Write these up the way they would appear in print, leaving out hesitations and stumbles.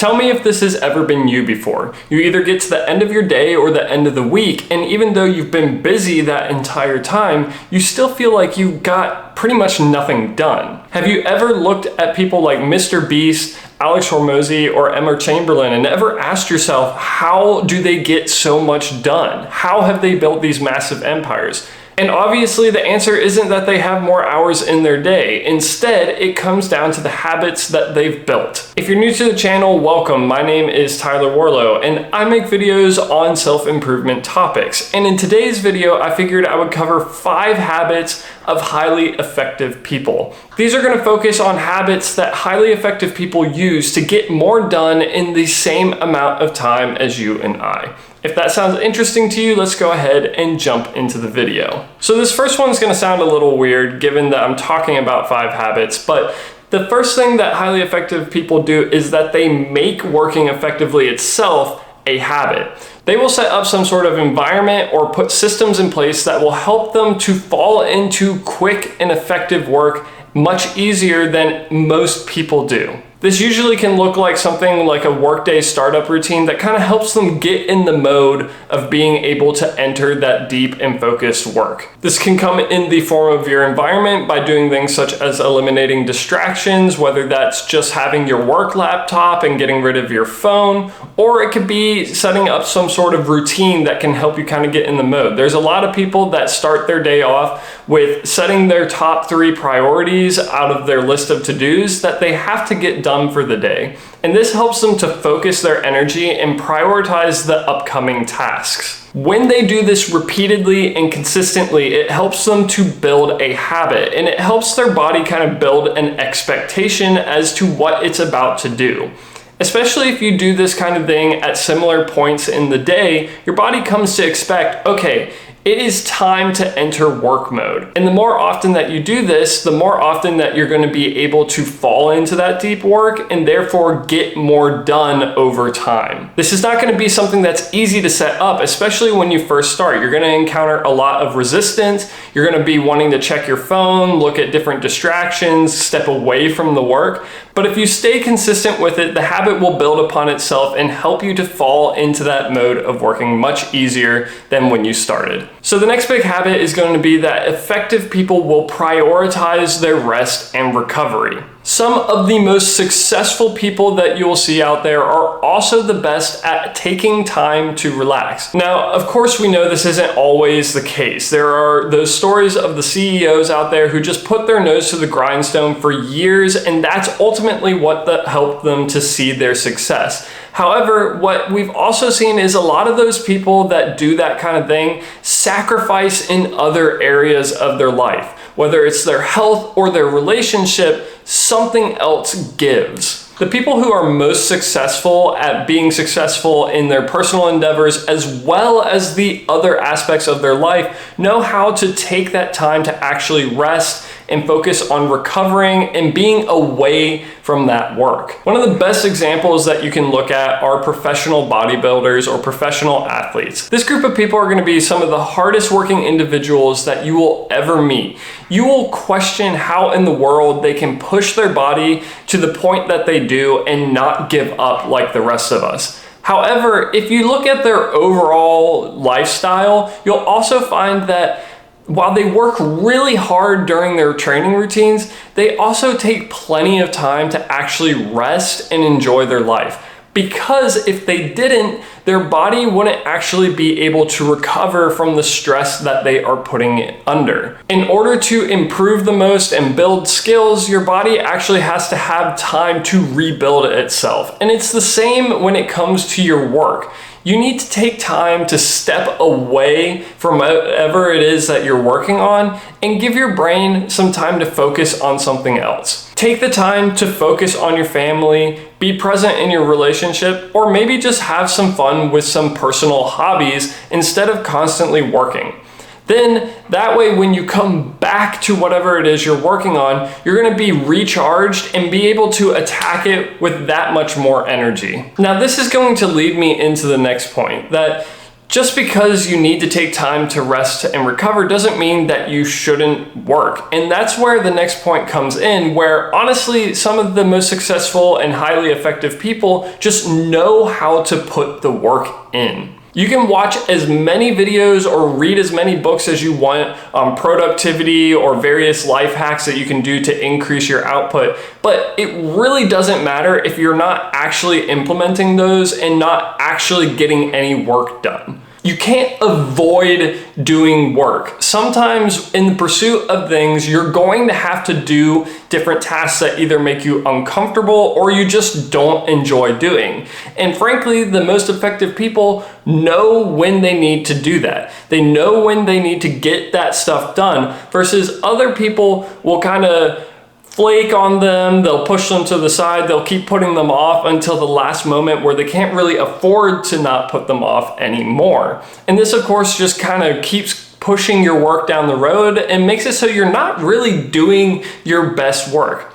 Tell me if this has ever been you before. You either get to the end of your day or the end of the week, and even though you've been busy that entire time, you still feel like you got pretty much nothing done. Have you ever looked at people like Mr. Beast, Alex Hormozy, or Emma Chamberlain and ever asked yourself, how do they get so much done? How have they built these massive empires? And obviously the answer isn't that they have more hours in their day. Instead, it comes down to the habits that they've built. If you're new to the channel, welcome. My name is Tyler Warlow, and I make videos on self-improvement topics. And in today's video, I figured I would cover 5 habits of highly effective people. These are going to focus on habits that highly effective people use to get more done in the same amount of time as you and I. If that sounds interesting to you, let's go ahead and jump into the video. So this first one's going to sound a little weird given that I'm talking about 5 habits, but the first thing that highly effective people do is that they make working effectively itself a habit. They will set up some sort of environment or put systems in place that will help them to fall into quick and effective work much easier than most people do. This usually can look like something like a workday startup routine that kind of helps them get in the mode of being able to enter that deep and focused work. This can come in the form of your environment by doing things such as eliminating distractions, whether that's just having your work laptop and getting rid of your phone, or it could be setting up some sort of routine that can help you kind of get in the mode. There's a lot of people that start their day off with setting their top 3 priorities out of their list of to-dos that they have to get done for the day. And this helps them to focus their energy and prioritize the upcoming tasks. When they do this repeatedly and consistently, it helps them to build a habit, and it helps their body kind of build an expectation as to what it's about to do. Especially if you do this kind of thing at similar points in the day, your body comes to expect, okay, it is time to enter work mode. And the more often that you do this, the more often that you're going to be able to fall into that deep work and therefore get more done over time. This is not going to be something that's easy to set up, especially when you first start. You're going to encounter a lot of resistance. You're going to be wanting to check your phone, look at different distractions, step away from the work. But if you stay consistent with it, the habit will build upon itself and help you to fall into that mode of working much easier than when you started. So the next big habit is going to be that effective people will prioritize their rest and recovery. Some of the most successful people that you'll see out there are also the best at taking time to relax. Now, of course, we know this isn't always the case. There are those stories of the CEOs out there who just put their nose to the grindstone for years, and that's ultimately what helped them to see their success. However, what we've also seen is a lot of those people that do that kind of thing sacrifice in other areas of their life. Whether it's their health or their relationship, something else gives. The people who are most successful at being successful in their personal endeavors as well as the other aspects of their life know how to take that time to actually rest and focus on recovering and being away from that work. One of the best examples that you can look at are professional bodybuilders or professional athletes. This group of people are going to be some of the hardest working individuals that you will ever meet. You will question how in the world they can push their body to the point that they do and not give up like the rest of us. However, if you look at their overall lifestyle, you'll also find that while they work really hard during their training routines, they also take plenty of time to actually rest and enjoy their life. Because if they didn't, their body wouldn't actually be able to recover from the stress that they are putting it under. In order to improve the most and build skills, your body actually has to have time to rebuild itself. And it's the same when it comes to your work. You need to take time to step away from whatever it is that you're working on and give your brain some time to focus on something else. Take the time to focus on your family, be present in your relationship, or maybe just have some fun with some personal hobbies instead of constantly working. Then that way, when you come back to whatever it is you're working on, you're going to be recharged and be able to attack it with that much more energy. Now, this is going to lead me into the next point, that Just because you need to take time to rest and recover doesn't mean that you shouldn't work. And that's where the next point comes in, where honestly, some of the most successful and highly effective people just know how to put the work in. You can watch as many videos or read as many books as you want on productivity or various life hacks that you can do to increase your output, but it really doesn't matter if you're not actually implementing those and not actually getting any work done. You can't avoid doing work. Sometimes in the pursuit of things, you're going to have to do different tasks that either make you uncomfortable or you just don't enjoy doing. And frankly, the most effective people know when they need to do that. They know when they need to get that stuff done, versus other people will kind of flake on them, they'll push them to the side, they'll keep putting them off until the last moment where they can't really afford to not put them off anymore. And this, of course, just kind of keeps pushing your work down the road and makes it so you're not really doing your best work.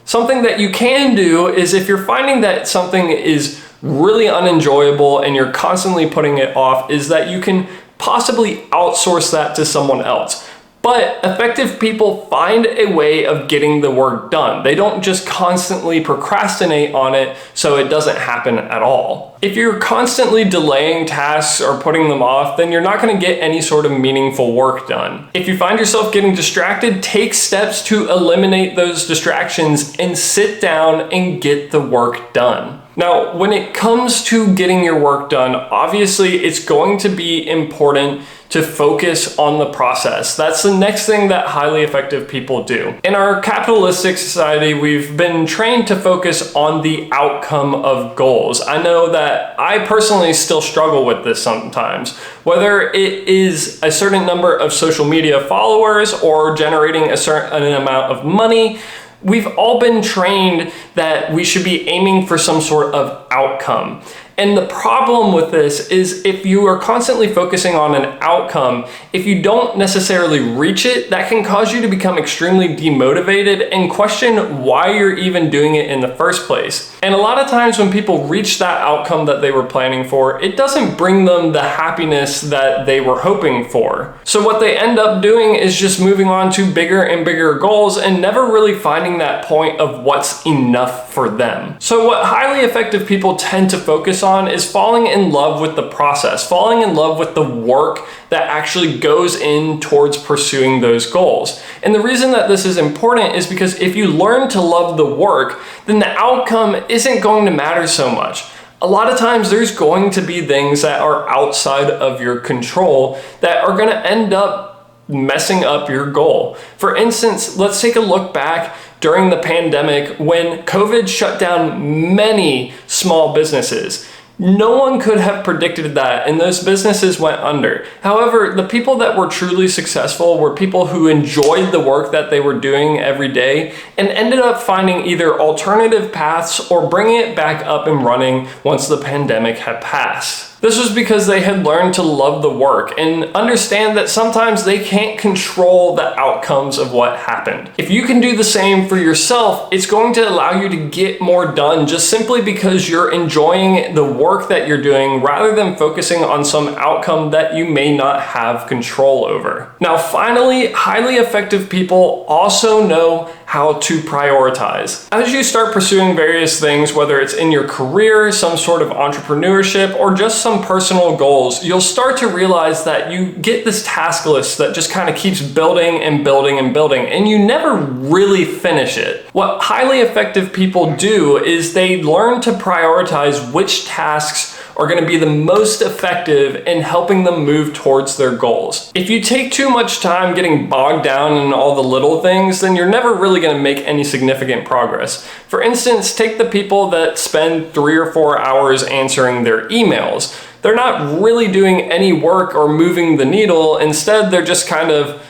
Something that you can do is, if you're finding that something is really unenjoyable and you're constantly putting it off, is that you can possibly outsource that to someone else. But effective people find a way of getting the work done. They don't just constantly procrastinate on it so it doesn't happen at all. If you're constantly delaying tasks or putting them off, then you're not going to get any sort of meaningful work done. If you find yourself getting distracted, take steps to eliminate those distractions and sit down and get the work done. Now, when it comes to getting your work done, obviously it's going to be important to focus on the process. That's the next thing that highly effective people do. In our capitalistic society, we've been trained to focus on the outcome of goals. I know that I personally still struggle with this sometimes. Whether it is a certain number of social media followers or generating a certain amount of money, we've all been trained that we should be aiming for some sort of outcome. And the problem with this is, if you are constantly focusing on an outcome, if you don't necessarily reach it, that can cause you to become extremely demotivated and question why you're even doing it in the first place. And a lot of times when people reach that outcome that they were planning for, it doesn't bring them the happiness that they were hoping for. So what they end up doing is just moving on to bigger and bigger goals and never really finding that point of what's enough for them. So what highly effective people tend to focus on is falling in love with the process, falling in love with the work that actually goes in towards pursuing those goals. And the reason that this is important is because if you learn to love the work, then the outcome isn't going to matter so much. A lot of times there's going to be things that are outside of your control that are going to end up messing up your goal. For instance, let's take a look back during the pandemic when COVID shut down many small businesses. No one could have predicted that, and those businesses went under. However, the people that were truly successful were people who enjoyed the work that they were doing every day and ended up finding either alternative paths or bringing it back up and running once the pandemic had passed. This was because they had learned to love the work and understand that sometimes they can't control the outcomes of what happened. If you can do the same for yourself, it's going to allow you to get more done just simply because you're enjoying the work that you're doing rather than focusing on some outcome that you may not have control over. Now, finally, highly effective people also know how to prioritize. As you start pursuing various things, whether it's in your career, some sort of entrepreneurship, or just some personal goals, you'll start to realize that you get this task list that just kind of keeps building and building and building, and you never really finish it. What highly effective people do is they learn to prioritize which tasks are going to be the most effective in helping them move towards their goals. If you take too much time getting bogged down in all the little things, then you're never really going to make any significant progress. For instance, take the people that spend 3 or 4 hours answering their emails. They're not really doing any work or moving the needle. Instead, they're just kind of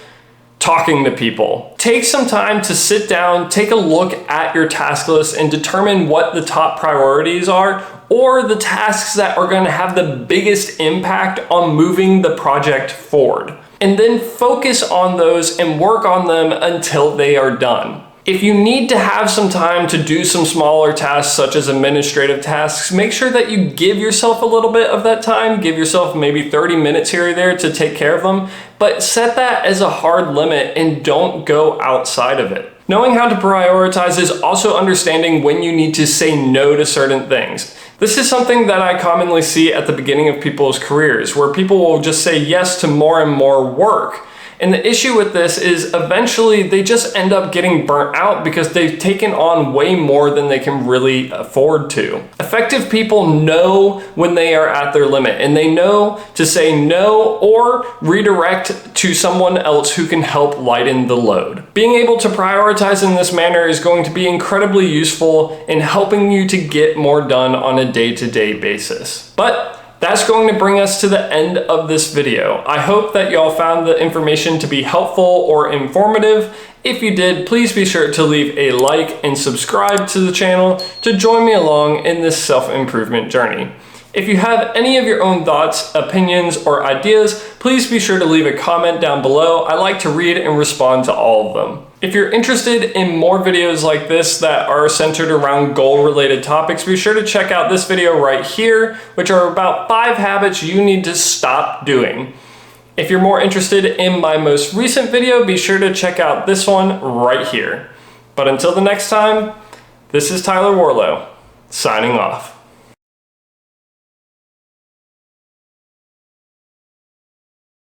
talking to people. Take some time to sit down, take a look at your task list and determine what the top priorities are, or the tasks that are going to have the biggest impact on moving the project forward. And then focus on those and work on them until they are done. If you need to have some time to do some smaller tasks such as administrative tasks, make sure that you give yourself a little bit of that time. Give yourself maybe 30 minutes here or there to take care of them, but set that as a hard limit and don't go outside of it. Knowing how to prioritize is also understanding when you need to say no to certain things. This is something that I commonly see at the beginning of people's careers, where people will just say yes to more and more work. And the issue with this is eventually they just end up getting burnt out because they've taken on way more than they can really afford to. Effective people know when they are at their limit, and they know to say no or redirect to someone else who can help lighten the load. Being able to prioritize in this manner is going to be incredibly useful in helping you to get more done on a day-to-day basis. But that's going to bring us to the end of this video. I hope that y'all found the information to be helpful or informative. If you did, please be sure to leave a like and subscribe to the channel to join me along in this self-improvement journey. If you have any of your own thoughts, opinions, or ideas, please be sure to leave a comment down below. I like to read and respond to all of them. If you're interested in more videos like this that are centered around goal-related topics, be sure to check out this video right here, which are about 5 habits you need to stop doing. If you're more interested in my most recent video, be sure to check out this one right here. But until the next time, this is Tyler Warlow, signing off.